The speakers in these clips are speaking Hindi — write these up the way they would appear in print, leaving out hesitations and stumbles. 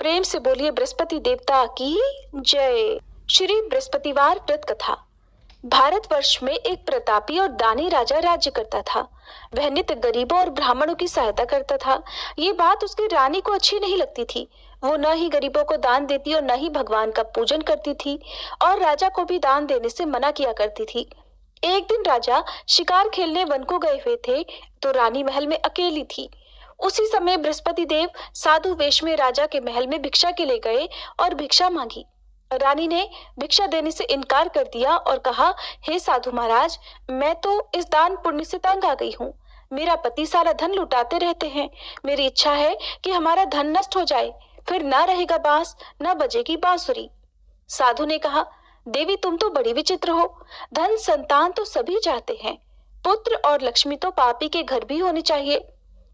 प्रेम से बोलिए बृहस्पति देवता की जय। श्री बृहस्पतिवार व्रत कथा। भारतवर्ष में एक प्रतापी और दानी राजा राज्य करता था। वह नित्य गरीबों और ब्राह्मणों की सहायता करता था। ये बात उसकी रानी को अच्छी नहीं लगती थी। वो न ही गरीबों को दान देती और न ही भगवान का पूजन करती थी, और राजा को भी दान देने से मना किया करती थी। एक दिन राजा शिकार खेलने वन को गए हुए थे, तो रानी महल में अकेली थी। उसी समय बृहस्पति देव साधु वेश में राजा के महल में भिक्षा के लिए गए और भिक्षा मांगी। रानी ने भिक्षा देने से इनकार कर दिया और कहा, हे साधु महाराज, मैं तो इस दान पुण्य से तंग आ गई हूँ। मेरा पति सारा धन लुटाते रहते हैं। मेरी इच्छा है कि हमारा धन नष्ट हो जाए, फिर ना रहेगा बांस, ना बजेगी बांसुरी। साधु ने कहा, देवी तुम तो बड़ी विचित्र हो। धन संतान तो सभी चाहते हैं, पुत्र और लक्ष्मी तो पापी के घर भी होनी चाहिए।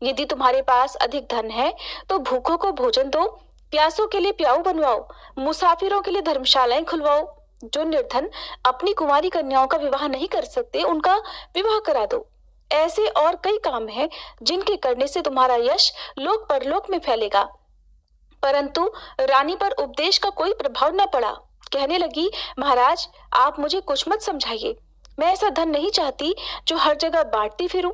यदि तुम्हारे पास अधिक धन है तो भूखों को भोजन दो, प्यासों के लिए प्याऊ बनवाओ, मुसाफिरों के लिए धर्मशालाएं खुलवाओ। जो निर्धन अपनी कुंवारी कन्याओं का विवाह नहीं कर सकते, उनका विवाह करा दो। ऐसे और कई काम हैं जिनके करने से तुम्हारा यश लोक परलोक में फैलेगा। परंतु रानी पर उपदेश का कोई प्रभाव न पड़ा। कहने लगी, महाराज आप मुझे कुछ मत समझाइए। मैं ऐसा धन नहीं चाहती जो हर जगह बांटती फिरूं।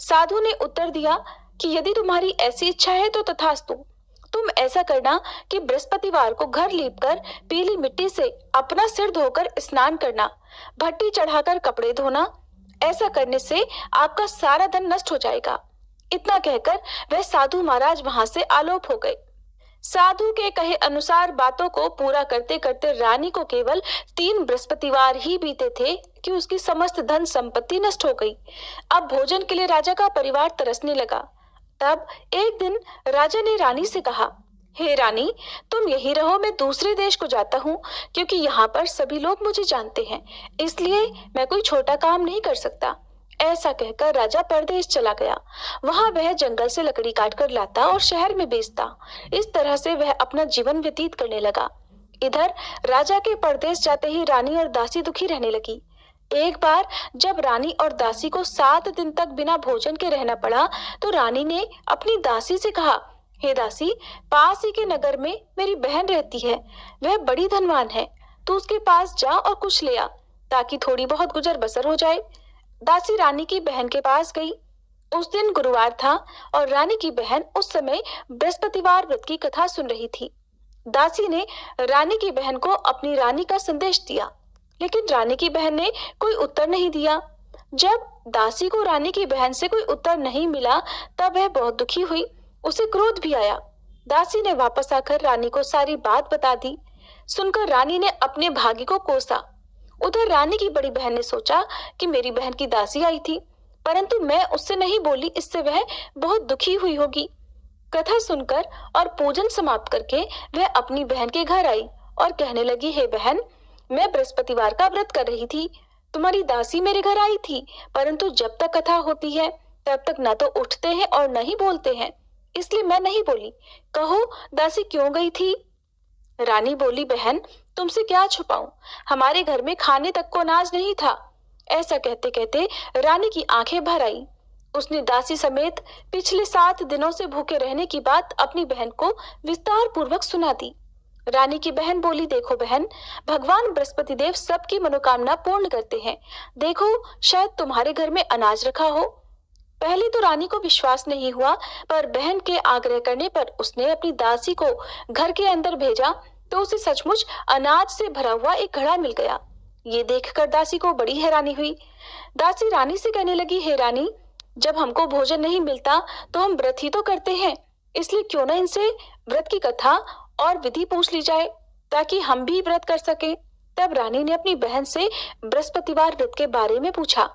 साधु ने उत्तर दिया कि यदि तुम्हारी ऐसी इच्छा है तो तथास्तु। तुम ऐसा करना कि बृहस्पतिवार को घर लीपकर पीली मिट्टी से अपना सिर धोकर स्नान करना, भट्टी चढ़ाकर कपड़े धोना। ऐसा करने से आपका सारा धन नष्ट हो जाएगा। इतना कहकर वह साधु महाराज वहां से आलोप हो गए। साधु के कहे अनुसार बातों को पूरा करते करते रानी को केवल 3 बृहस्पतिवार ही बीते थे कि उसकी समस्त धन संपत्ति नष्ट हो गई। अब भोजन के लिए राजा का परिवार तरसने लगा। तब एक दिन राजा ने रानी से कहा, हे रानी, तुम यहीं रहो, मैं दूसरे देश को जाता हूँ, क्योंकि यहाँ पर सभी लोग मुझे जानते हैं, इसलिए मैं कोई छोटा काम नहीं कर सकता। ऐसा कहकर राजा परदेश चला गया। वहां वह जंगल से लकड़ी काटकर लाता और शहर में बेचता। इस तरह से वह अपना जीवन व्यतीत करने लगा। इधर राजा के परदेश जाते ही रानी और दासी दुखी रहने लगी। एक बार जब रानी और दासी को 7 दिन तक बिना भोजन के रहना पड़ा, तो रानी ने अपनी दासी से कहा, हे दासी, पास ही के नगर में मेरी बहन रहती है, वह बड़ी धनवान है, तू उसके पास जा और कुछ ले आ, ताकि थोड़ी बहुत गुजर बसर हो जाए। दासी रानी की बहन के पास गई। उस दिन गुरुवार था और रानी की बहन उस समय बृहस्पतिवार व्रत की कथा सुन रही थी। दासी ने रानी की बहन को अपनी रानी का संदेश दिया, लेकिन रानी की बहन ने कोई उत्तर नहीं दिया। जब दासी को रानी की बहन से कोई उत्तर नहीं मिला, तब वह बहुत दुखी हुई। उसे क्रोध भी आया। दासी ने वापस आकर रानी को सारी बात बता दी। सुनकर रानी ने अपने भाग्य को कोसा। उधर रानी की बड़ी बहन ने सोचा कि मेरी बहन की दासी आई थी, परंतु मैं उससे नहीं बोली, इससे वह बहुत दुखी हुई होगी। कथा सुनकर और पूजन समाप्त करके वह अपनी बहन के घर आई और कहने लगी, हे बहन, मैं बृहस्पतिवार का व्रत कर रही थी। तुम्हारी दासी मेरे घर आई थी, परंतु जब तक कथा होती है तब तक न तो उठते हैं और न ही बोलते हैं, इसलिए मैं नहीं बोली। कहो दासी क्यों गई थी? रानी बोली, बहन तुमसे क्या छुपाऊं, हमारे घर में खाने तक को अनाज नहीं था। ऐसा कहते कहते रानी की आंखें भर आई। उसने दासी समेत पिछले 7 दिनों से भूखे रहने की बात अपनी बहन को विस्तार पूर्वक सुना दी। रानी की बहन बोली, देखो बहन, भगवान बृहस्पति देव सबकी मनोकामना पूर्ण करते हैं। देखो शायद तुम्हारे घर में अनाज रखा हो। पहले तो रानी को विश्वास नहीं हुआ, पर बहन के आग्रह करने पर उसने अपनी दासी को घर के अंदर भेजा, तो उसे सचमुच अनाज से भरा हुआ एक घड़ा मिल गया। ये देखकर दासी को बड़ी हैरानी हुई। दासी रानी से कहने लगी, हे रानी, जब हमको भोजन नहीं मिलता तो हम व्रत ही तो करते हैं, इसलिए क्यों न इनसे व्रत की कथा और विधि पूछ ली जाए, ताकि हम भी व्रत कर सके। तब रानी ने अपनी बहन से बृहस्पतिवार व्रत के बारे में पूछा।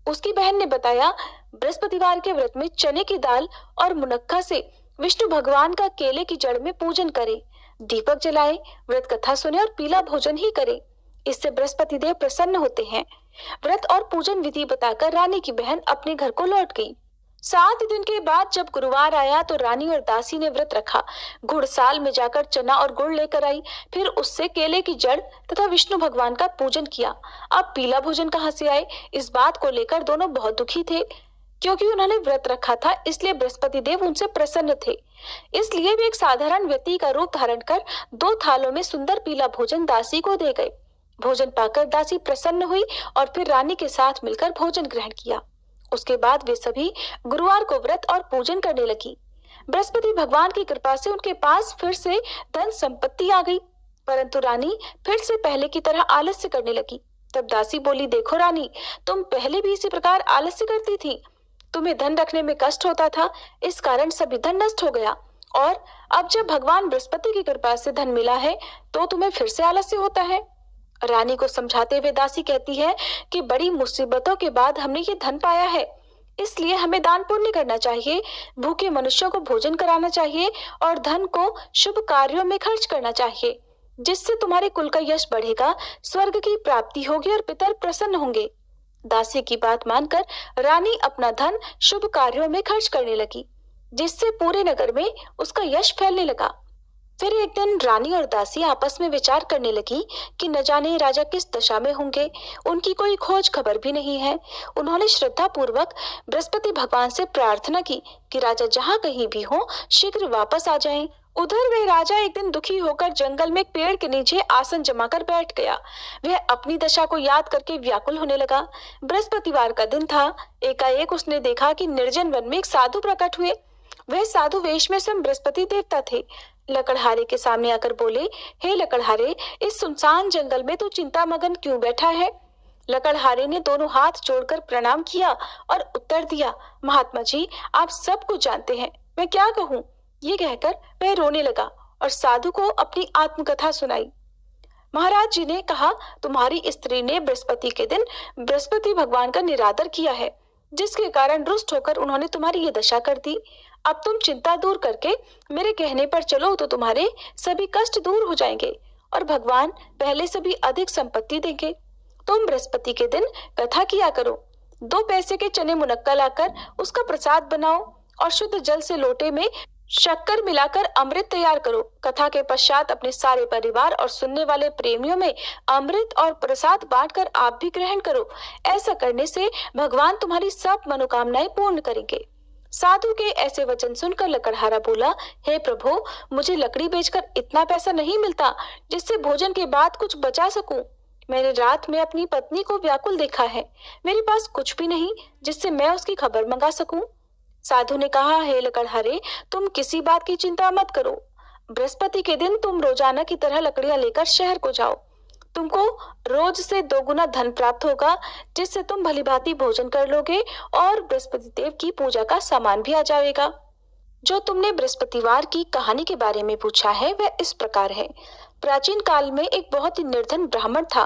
उसकी बहन ने बताया, बृहस्पतिवार के व्रत में चने की दाल और मुनक्का से विष्णु भगवान का केले की जड़ में पूजन करे, दीपक जलाए, व्रत कथा सुने और पीला भोजन ही करे। इससे बृहस्पति देव प्रसन्न होते हैं। व्रत और पूजन विधि बताकर रानी की बहन अपने घर को लौट गई। 7 दिन के बाद जब गुरुवार आया तो रानी और दासी ने व्रत रखा। घुड़साल में जाकर चना और गुड़ लेकर आई, फिर उससे केले की जड़ तथा विष्णु भगवान का पूजन किया। अब पीला भोजन कहाँ से आए, इस बात को लेकर दोनों बहुत दुखी थे। क्योंकि उन्होंने व्रत रखा था, इसलिए बृहस्पति देव उनसे प्रसन्न थे। इसलिए वे एक साधारण व्यक्ति का रूप धारण कर 2 थालों में सुंदर पीला भोजन दासी को दे गए। भोजन पाकर दासी प्रसन्न हुई और फिर रानी के साथ मिलकर भोजन ग्रहण किया। उसके बाद वे सभी गुरुवार को व्रत और पूजन करने लगी। बृहस्पति भगवान की कृपा से उनके पास फिर से धन संपत्ति आ गई, परंतु रानी फिर से पहले की तरह आलस्य करने लगी। तब दासी बोली, देखो रानी, तुम पहले भी इसी प्रकार आलस्य करती थी। तुम्हें धन रखने में कष्ट होता था, इस कारण सभी धन नष्ट हो गया, और अब जब भगवान बृहस्पति की कृपा से धन मिला है तो तुम्हें फिर से आलस्य होता है। रानी को समझाते हुए दासी कहती है कि बड़ी मुसीबतों के बाद हमने ये धन पाया है, इसलिए हमें दान पुण्य करना चाहिए, भूखे मनुष्यों को भोजन कराना चाहिए और धन को शुभ कार्यों में खर्च करना चाहिए, जिससे तुम्हारे कुल का यश बढ़ेगा, स्वर्ग की प्राप्ति होगी और पितर प्रसन्न होंगे। दासी की बात मानकर रानी अपना धन शुभ कार्यों में खर्च करने लगी, जिससे पूरे नगर में उसका यश फैलने लगा। फिर एक दिन रानी और दासी आपस में विचार करने लगी कि न जाने राजा किस दशा में होंगे, उनकी कोई खोज खबर भी नहीं है। उन्होंने श्रद्धा पूर्वक बृहस्पति भगवान से प्रार्थना की कि राजा जहाँ कहीं भी हो शीघ्र वापस आ जाएं। उधर वह राजा एक दिन दुखी होकर जंगल में एक पेड़ के नीचे आसन जमाकर बैठ गया। वह अपनी दशा को याद करके व्याकुल होने लगा। बृहस्पतिवार का दिन था। एकाएक उसने देखा कि निर्जन वन में एक साधु प्रकट हुए। वह साधु वेश में स्वयं बृहस्पति देवता थे। लकड़हारे के सामने आकर बोले, हे लकड़हारे, इस सुनसान जंगल में तू चिंता मगन क्यों बैठा है? लकड़हारे ने दोनों हाथ जोड़कर प्रणाम किया और उत्तर दिया, महात्मा जी, आप सब कुछ जानते हैं, मैं क्या कहूँ? ये कहकर वह रोने लगा और साधु को अपनी आत्मकथा सुनाई। महाराज जी ने कहा, तुम्हारी स्त्री ने बृहस्पति के दिन बृहस्पति भगवान का निरादर किया है, जिसके कारण रुष्ट होकर उन्होंने तुम्हारी ये दशा कर दी। अब तुम चिंता दूर करके मेरे कहने पर चलो तो तुम्हारे सभी कष्ट दूर हो जाएंगे और भगवान पहले से भी अधिक संपत्ति देंगे। तुम बृहस्पति के दिन कथा किया करो। 2 पैसे के चने मुनक्का लाकर उसका प्रसाद बनाओ और शुद्ध जल से लोटे में शक्कर मिलाकर अमृत तैयार करो। कथा के पश्चात अपने सारे परिवार और सुनने वाले प्रेमियों में अमृत और प्रसाद बांटकर आप भी ग्रहण करो। ऐसा करने से भगवान तुम्हारी सब मनोकामनाएं पूर्ण करेंगे। साधु के ऐसे वचन सुनकर लकड़हारा बोला, हे प्रभु, मुझे लकड़ी बेचकर इतना पैसा नहीं मिलता जिससे भोजन के बाद कुछ बचा सकूं। मैंने रात में अपनी पत्नी को व्याकुल देखा है। मेरे पास कुछ भी नहीं जिससे मैं उसकी खबर मंगा सकूं। साधु ने कहा, हे लकड़हारे, तुम किसी बात की चिंता मत करो। बृहस्पति के दिन तुम रोजाना की तरह लकड़ियां लेकर शहर को जाओ। तुमको रोज से 2 गुना धन प्राप्त होगा, जिससे तुम भलीभांति भोजन कर लोगे और बृहस्पति देव की पूजा का सामान भी आ जाएगा। जो तुमने बृहस्पतिवार की कहानी के बारे में पूछा है वह इस प्रकार है। प्राचीन काल में एक बहुत ही निर्धन ब्राह्मण था।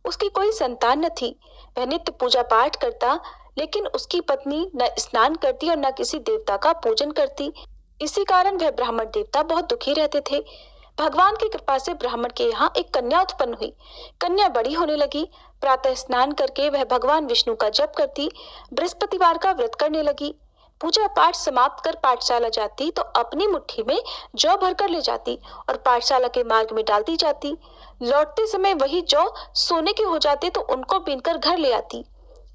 उसकी कोई संतान न थी। वह नित्य पूजा पाठ करता, लेकिन उसकी पत्नी न स्नान करती और न किसी देवता का पूजन करती। इसी कारण वह ब्राह्मण देवता बहुत दुखी रहते थे। भगवान की कृपा से ब्राह्मण के यहाँ एक कन्या उत्पन्न हुई। कन्या बड़ी होने लगी। प्रातः स्नान करके वह भगवान विष्णु का जप करती, बृहस्पतिवार का व्रत करने लगी। पूजा पाठ समाप्त कर पाठशाला जाती तो अपनी मुट्ठी में जौ भरकर ले जाती और पाठशाला के मार्ग में डालती जाती। लौटते समय वही जौ सोने के हो जाते तो उनको बीनकर घर ले आती।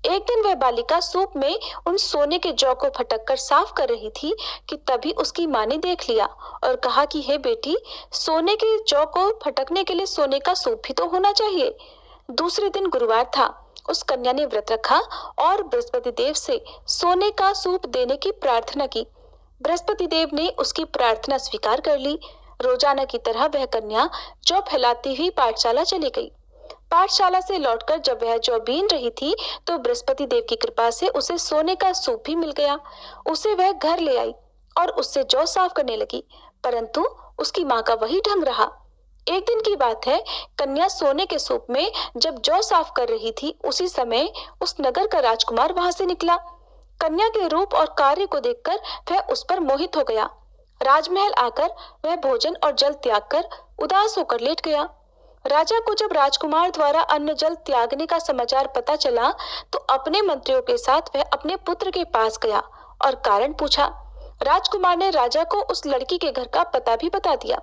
एक दिन वह बालिका सूप में उन सोने के जौ को फटक कर साफ कर रही थी कि तभी उसकी माँ ने देख लिया और कहा कि हे बेटी, सोने के जौ को फटकने के लिए सोने का सूप भी तो होना चाहिए। दूसरे दिन गुरुवार था। उस कन्या ने व्रत रखा और बृहस्पति देव से सोने का सूप देने की प्रार्थना की। बृहस्पति देव ने उसकी प्रार्थना स्वीकार कर ली। रोजाना की तरह वह कन्या जौ फैलाती हुई पाठशाला चली गई। पाठशाला से लौटकर जब वह जौ बीन रही थी तो बृहस्पति देव की कृपा से उसे सोने का सूप भी मिल गया। उसे वह घर ले आई और उससे जौ साफ करने लगी, परंतु उसकी माँ का वही ढंग रहा। एक दिन की बात है, कन्या सोने के सूप में जब जौ साफ कर रही थी, उसी समय उस नगर का राजकुमार वहां से निकला। कन्या के रूप और कार्य को देखकर वह उस पर मोहित हो गया। राजमहल आकर वह भोजन और जल त्याग कर उदास होकर लेट गया। राजा को जब राजकुमार द्वारा अन्न जल त्यागने का समाचार पता चला तो अपने मंत्रियों के साथ वह अपने पुत्र के पास गया और कारण पूछा। राजकुमार ने राजा को उस लड़की के घर का पता भी बता दिया।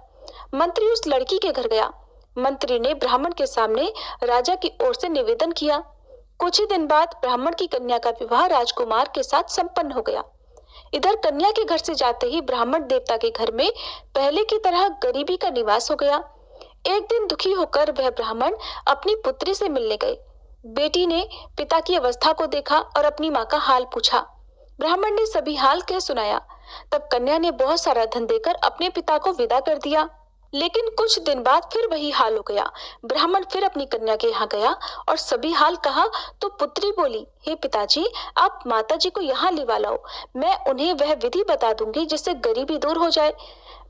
मंत्री उस लड़की के घर गया। मंत्री ने ब्राह्मण के सामने राजा की ओर से निवेदन किया। कुछ ही दिन बाद ब्राह्मण की कन्या का विवाह राजकुमार के साथ संपन्न हो गया। इधर कन्या के घर से जाते ही ब्राह्मण देवता के घर में पहले की तरह गरीबी का निवास हो गया। एक दिन दुखी होकर वह ब्राह्मण अपनी पुत्री से मिलने गए। बेटी ने पिता की अवस्था को देखा और अपनी माँ का हाल पूछा। ब्राह्मण ने सभी हाल कह सुनाया। तब कन्या ने बहुत सारा धन देकर अपने पिता को विदा कर दिया। लेकिन कुछ दिन बाद फिर वही हाल हो गया। ब्राह्मण फिर अपनी कन्या के यहाँ गया और सभी हाल कहा तो पुत्री बोली, हे पिताजी, आप माताजी को यहाँ लिवा लाओ, मैं उन्हें वह विधि बता दूंगी जिससे गरीबी दूर हो जाए।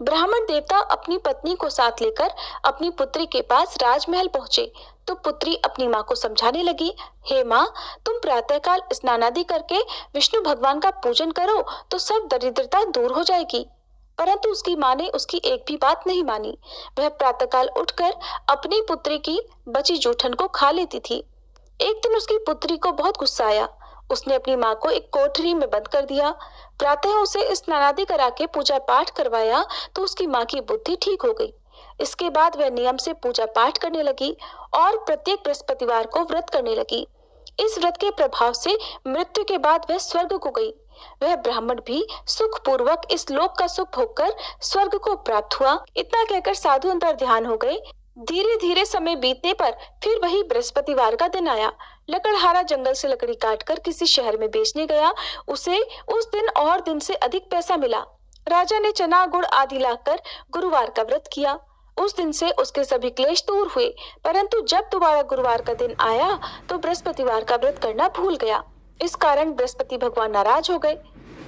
ब्राह्मण देवता अपनी पत्नी को साथ लेकर अपनी पुत्री के पास राजमहल पहुंचे तो पुत्री अपनी माँ को समझाने लगी, हे माँ, तुम प्रातःकाल स्नानादि करके विष्णु भगवान का पूजन करो तो सब दरिद्रता दूर हो जाएगी। परंतु उसकी माँ ने उसकी एक भी बात नहीं मानी। वह प्रातःकाल उठकर अपनी पुत्री की बची जूठन को खा लेती थी। एक दिन उसकी पुत्री को बहुत गुस्सा आया। उसने अपनी माँ को एक कोठरी में बंद कर दिया। प्रातः उसे स्नानादि करा के पूजा पाठ करवाया तो उसकी माँ की बुद्धि ठीक हो गई। इसके बाद वह नियम से पूजा पाठ करने लगी और प्रत्येक बृहस्पतिवार को व्रत करने लगी। इस व्रत के प्रभाव से मृत्यु के बाद वह स्वर्ग को गई। वह ब्राह्मण भी सुख पूर्वक इस लोक का सुख भोगकर स्वर्ग को प्राप्त हुआ। इतना कहकर साधु अंतर ध्यान हो गए। धीरे धीरे समय बीतने पर फिर वही बृहस्पतिवार का दिन आया। लकड़हारा जंगल से लकड़ी काटकर किसी शहर में बेचने गया। उसे उस दिन और दिन से अधिक पैसा मिला। राजा ने चना गुड़ आदि लाकर गुरुवार का व्रत किया। उस दिन से उसके सभी क्लेश दूर हुए। परंतु जब दोबारा गुरुवार का दिन आया तो बृहस्पतिवार का व्रत करना भूल गया। इस कारण बृहस्पति भगवान नाराज हो गए।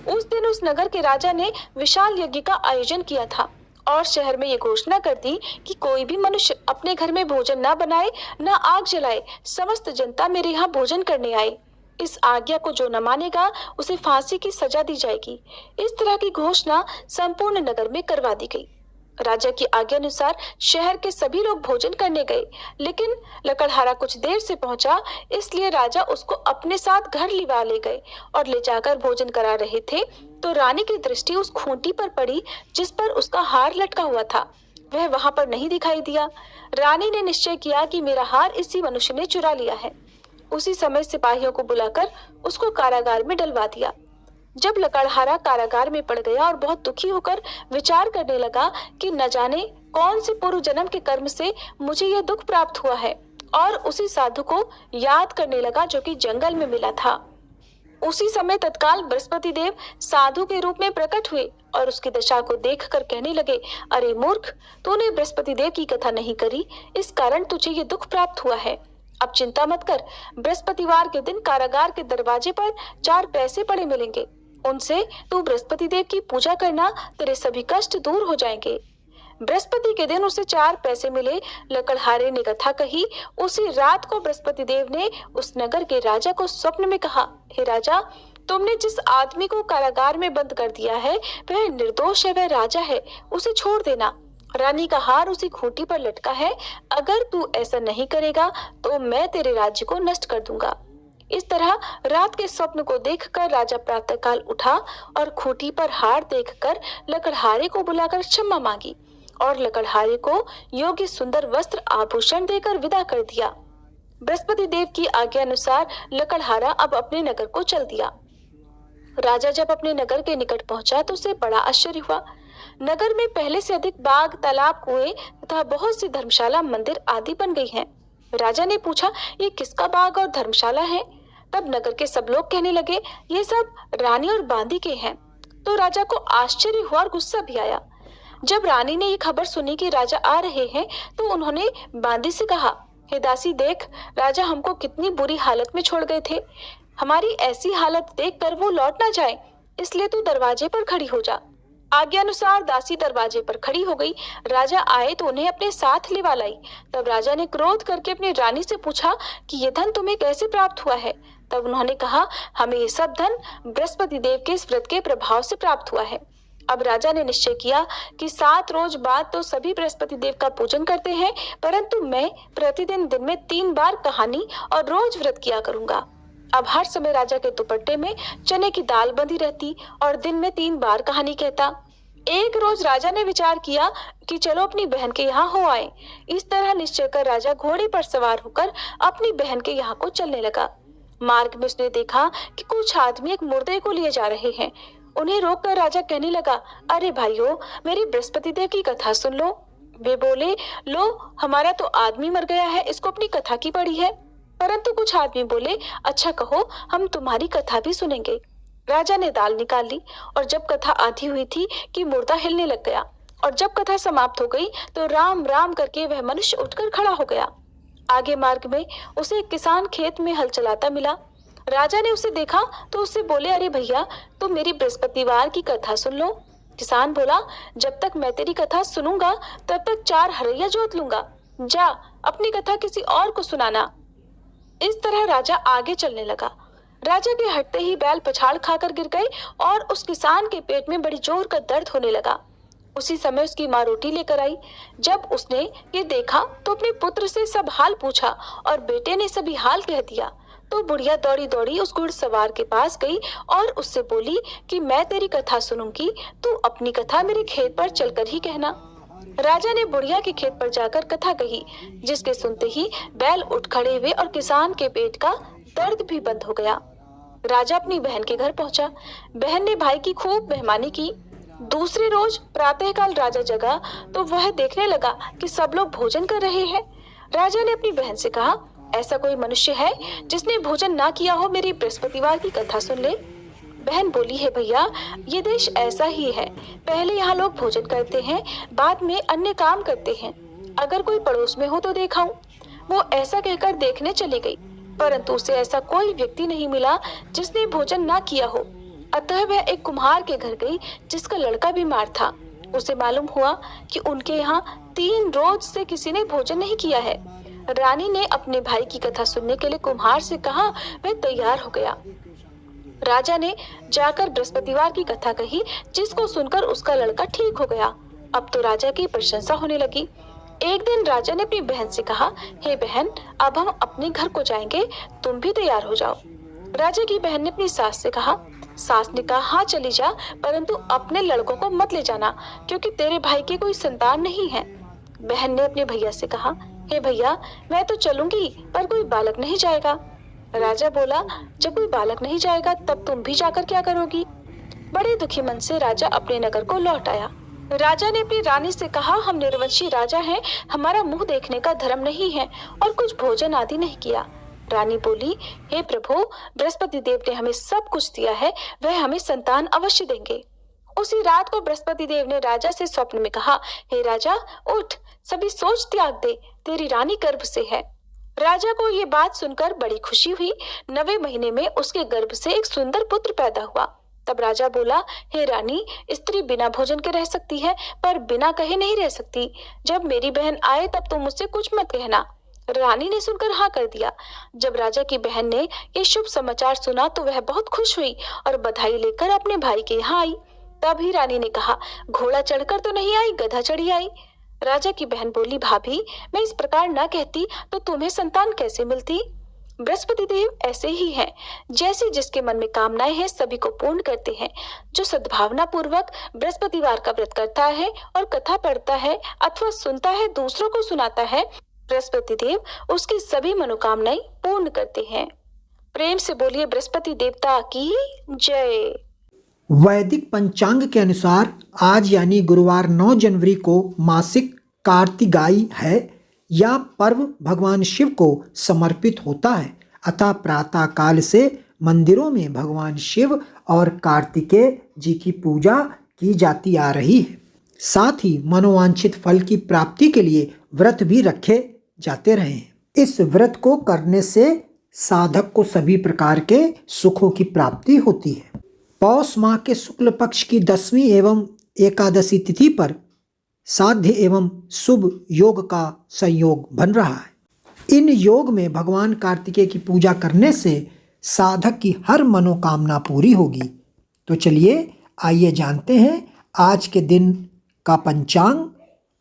उस दिन उस नगर के राजा ने विशाल यज्ञ का आयोजन किया था और शहर में ये घोषणा कर दी कि कोई भी मनुष्य अपने घर में भोजन न बनाए, न आग जलाए। समस्त जनता मेरे यहाँ भोजन करने आए। इस आज्ञा को जो न मानेगा उसे फांसी की सजा दी जाएगी। इस तरह की घोषणा संपूर्ण नगर में करवा दी गई। राजा की आज्ञा अनुसार शहर के सभी लोग भोजन करने गए, लेकिन लकड़हारा कुछ देर से पहुंचा, इसलिए राजा उसको अपने साथ घर लिवा ले गए और ले जाकर भोजन करा रहे थे तो रानी की दृष्टि उस खूंटी पर पड़ी जिस पर उसका हार लटका हुआ था। वह वहां पर नहीं दिखाई दिया। रानी ने निश्चय किया कि मेरा हार इसी मनुष्य ने चुरा लिया है। उसी समय सिपाहियों को बुलाकर उसको कारागार में डलवा दिया। जब लकड़हारा कारागार में पड़ गया और बहुत दुखी होकर विचार करने लगा कि न जाने कौन से पूर्व जन्म के कर्म से मुझे यह दुख प्राप्त हुआ है, और उसी साधु को याद करने लगा जो कि जंगल में मिला था। उसी समय तत्काल बृहस्पति देव साधु के रूप में प्रकट हुए और उसकी दशा को देखकर कहने लगे, अरे मूर्ख, तूने बृहस्पति देव की कथा नहीं करी, इस कारण तुझे ये दुख प्राप्त हुआ है। अब चिंता मत कर, बृहस्पतिवार के दिन कारागार के दरवाजे पर 4 पैसे पड़े मिलेंगे। उनसे तू बृहस्पति देव की पूजा करना, तेरे सभी कष्ट दूर हो जाएंगे। बृहस्पति के दिन उसे 4 पैसे मिले। लकड़हारे ने कथा कही। उसी रात को बृहस्पति देव ने उस नगर के राजा को स्वप्न में कहा, हे राजा, तुमने जिस आदमी को कारागार में बंद कर दिया है वह निर्दोष है, वह राजा है, उसे छोड़ देना। रानी का हार उसी खूंटी पर लटका है। अगर तू ऐसा नहीं करेगा तो मैं तेरे राज्य को नष्ट कर दूंगा। इस तरह रात के स्वप्न को देखकर राजा प्रातःकाल उठा और खूंटी पर हार देखकर लकड़हारे को बुलाकर क्षमा मांगी और लकड़हारे को योग्य सुंदर वस्त्र आभूषण देकर विदा कर दिया। बृहस्पति देव की आज्ञा अनुसार लकड़हारा अब अपने नगर को चल दिया। राजा जब अपने नगर के निकट पहुंचा तो उसे बड़ा आश्चर्य हुआ। नगर में पहले से अधिक बाग, तालाब, कुएं तथा बहुत सी धर्मशाला, मंदिर आदि बन गई हैं। राजा ने पूछा, ये किसका बाग और धर्मशाला है? तब नगर के सब लोग कहने लगे, ये सब रानी और बांदी के हैं। तो राजा को आश्चर्य हुआ और गुस्सा भी आया। जब रानी ने ये खबर सुनी कि राजा आ रहे हैं तो उन्होंने बांदी से कहा, हे दासी, देख, राजा हमको कितनी बुरी हालत में छोड़ गए थे। हमारी ऐसी हालत देखकर वो लौट ना जाए, इसलिए तू दरवाजे पर खड़ी हो जा। आज्ञा अनुसार दासी दरवाजे पर खड़ी हो गई। राजा आए तो उन्हें अपने साथ लिवा लाई। तब राजा ने क्रोध करके अपनी रानी से पूछा कि ये धन तुम्हें कैसे प्राप्त हुआ है? तब उन्होंने कहा, हमें ये सब धन बृहस्पति देव के इस व्रत के प्रभाव से प्राप्त हुआ है। अब राजा ने निश्चय किया कि 7 रोज बाद तो सभी बृहस्पति देव का पूजन करते हैं, परंतु मैं प्रतिदिन दिन में 3 बार कहानी और रोज व्रत किया करूंगा। अब हर समय राजा के दुपट्टे में चने की दाल बंधी रहती और दिन में 3 बार कहानी कहता। एक रोज राजा ने विचार किया कि चलो अपनी बहन के यहाँ हो आए। इस तरह निश्चय कर राजा घोड़े पर सवार होकर अपनी बहन के यहाँ को चलने लगा। मार्ग में उसने देखा कि कुछ आदमी एक मुर्दे को लिए जा रहे हैं। उन्हें रोककर राजा कहने लगा, अरे भाइयों, मेरी बृहस्पति देव की कथा सुन लो। वे बोले, लो, हमारा तो आदमी मर गया है, इसको अपनी कथा की पड़ी है। परंतु कुछ आदमी बोले, अच्छा कहो, हम तुम्हारी कथा भी सुनेंगे। राजा ने दाल निकाल ली और जब कथा आधी हुई थी कि मुर्दा हिलने लग गया, और जब कथा समाप्त हो गई तो राम राम करके वह मनुष्य उठकर खड़ा हो गया। आगे मार्ग में उसे एक किसान खेत में हल चलाता मिला। राजा ने उसे देखा तो उससे बोले, अरे भैया, तुम मेरी बृहस्पतिवार की कथा सुन लो। किसान बोला, जब तक मैं तेरी कथा सुनूंगा तब तक 4 हरैया जोत लूंगा। जा, अपनी कथा किसी और को सुनाना। इस तरह राजा आगे चलने लगा। राजा के हटते ही बैल पछाड़ खाकर गिर गए और उस किसान के पेट में बड़ी जोर का दर्द होने लगा। उसी समय उसकी माँ रोटी लेकर आई। जब उसने ये देखा तो अपने पुत्र से सब हाल पूछा और बेटे ने सभी हाल कह दिया। तो बुढ़िया दौड़ी दौड़ी उस घुड़सवार के पास गई और उससे बोली कि मैं तेरी कथा सुनूंगी, तू अपनी कथा मेरे खेत पर चलकर ही कहना। राजा ने बुढ़िया के खेत पर जाकर कथा कही, जिसके सुनते ही बैल उठ खड़े हुए और किसान के पेट का दर्द भी बंद हो गया। राजा अपनी बहन के घर पहुंचा। बहन ने भाई की खूब मेहमानी की। दूसरे रोज प्रातःकाल राजा जगा तो वह देखने लगा कि सब लोग भोजन कर रहे हैं। राजा ने अपनी बहन से कहा, ऐसा कोई मनुष्य है जिसने भोजन ना किया हो, मेरी बृहस्पतिवार की कथा सुन ले। बहन बोली, है भैया, ये देश ऐसा ही है। पहले यहाँ लोग भोजन करते हैं, बाद में अन्य काम करते हैं। अगर कोई पड़ोस में हो तो देखाऊं। वो ऐसा कहकर देखने चली गई, परंतु उसे ऐसा कोई व्यक्ति नहीं मिला जिसने भोजन ना किया हो। अतः वह एक कुम्हार के घर गई जिसका लड़का बीमार था। उसे मालूम हुआ कि उनके यहाँ 3 रोज से किसी ने भोजन नहीं किया है। रानी ने अपने भाई की कथा सुनने के लिए कुम्हार से कहा। वह तैयार हो गया। राजा ने जाकर बृहस्पतिवार की कथा कही, जिसको सुनकर उसका लड़का ठीक हो गया। अब तो राजा की प्रशंसा होने लगी। एक दिन राजा ने अपनी बहन से कहा, हे बहन, अब हम अपने घर को जाएंगे, तुम भी तैयार हो जाओ। राजा की बहन ने अपनी सास से कहा। सास ने कहा, हाँ चली जा, परंतु अपने लड़कों को मत ले जाना, क्योंकि तेरे भाई की कोई संतान नहीं है। बहन ने अपने भैया से कहा, हे भैया, मैं तो चलूंगी, पर कोई बालक नहीं जाएगा। राजा बोला, जब कोई बालक नहीं जाएगा तब तुम भी जाकर क्या करोगी। बड़े दुखी मन से राजा अपने नगर को लौट आया। राजा ने अपनी रानी से कहा, हम निर्वंशी राजा हैं, हमारा मुंह देखने का धर्म नहीं है और कुछ भोजन आदि नहीं किया। रानी बोली, हे प्रभु, बृहस्पति देव ने हमें सब कुछ दिया है, वह हमें संतान अवश्य देंगे। उसी रात को बृहस्पति देव ने राजा से स्वप्न में कहा, हे राजा, उठ, सभी सोच त्याग दे, तेरी रानी गर्भ से है। राजा को ये बात सुनकर बड़ी खुशी हुई। 9वें महीने में उसके गर्भ से एक सुंदर पुत्र पैदा हुआ। तब राजा बोला, हे रानी, स्त्री बिना भोजन के रह सकती है, पर बिना कहे नहीं रह सकती। जब मेरी बहन आए तब तुम मुझसे कुछ मत कहना। रानी ने सुनकर हाँ कर दिया। जब राजा की बहन ने ये शुभ समाचार सुना तो वह बहुत खुश हुई और बधाई लेकर अपने भाई के यहाँ आई। तभी रानी ने कहा, घोड़ा चढ़कर तो नहीं आई, गधा चढ़ी आई। राजा की बहन बोली, भाभी, मैं इस प्रकार न कहती तो तुम्हें संतान कैसे मिलती। बृहस्पति देव ऐसे ही हैं, जैसे जिसके मन में कामनाएं हैं सभी को पूर्ण करते हैं। जो सद्भावना पूर्वक बृहस्पतिवार का व्रत करता है और कथा पढ़ता है अथवा सुनता है, दूसरों को सुनाता है, बृहस्पति देव उसकी सभी मनोकामनाएं पूर्ण करते हैं। प्रेम से बोलिए बृहस्पति देवता की जय। वैदिक पंचांग के अनुसार आज यानी गुरुवार 9 जनवरी को मासिक कार्तिगाई है। यह पर्व भगवान शिव को समर्पित होता है। अतः प्रातः काल से मंदिरों में भगवान शिव और कार्तिकेय जी की पूजा की जाती आ रही है। साथ ही मनोवांछित फल की प्राप्ति के लिए व्रत भी रखे जाते रहे हैं। इस व्रत को करने से साधक को सभी प्रकार के सुखों की प्राप्ति होती है। पौष माह के शुक्ल पक्ष की 10वीं एवं एकादशी तिथि पर साध्य एवं शुभ योग का संयोग बन रहा है। इन योग में भगवान कार्तिकेय की पूजा करने से साधक की हर मनोकामना पूरी होगी। तो चलिए आइए जानते हैं आज के दिन का पंचांग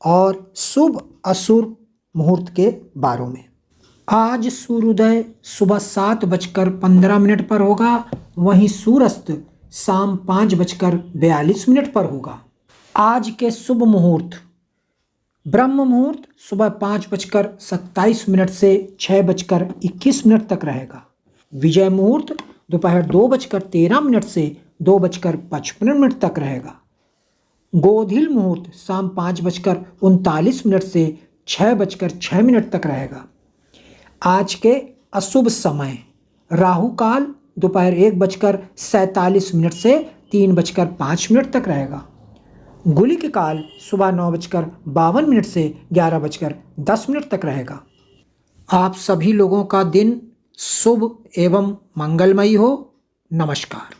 और शुभ अशुभ मुहूर्त के बारे में। आज सूर्योदय सुबह 7:15 पर होगा, वहीं सूर्यास्त शाम 5:42 पर होगा। आज के शुभ मुहूर्त ब्रह्म मुहूर्त सुबह 5:27 से 6:21 तक रहेगा। विजय मुहूर्त दोपहर 2:13 से 2:55 तक रहेगा। गोधील मुहूर्त शाम 5:39 से 6:06 तक रहेगा। आज के अशुभ समय राहु काल दोपहर 1:47 से 3:05 तक रहेगा। गुलिक काल सुबह 9:52 से 11:10 तक रहेगा। आप सभी लोगों का दिन शुभ एवं मंगलमयी हो। नमस्कार।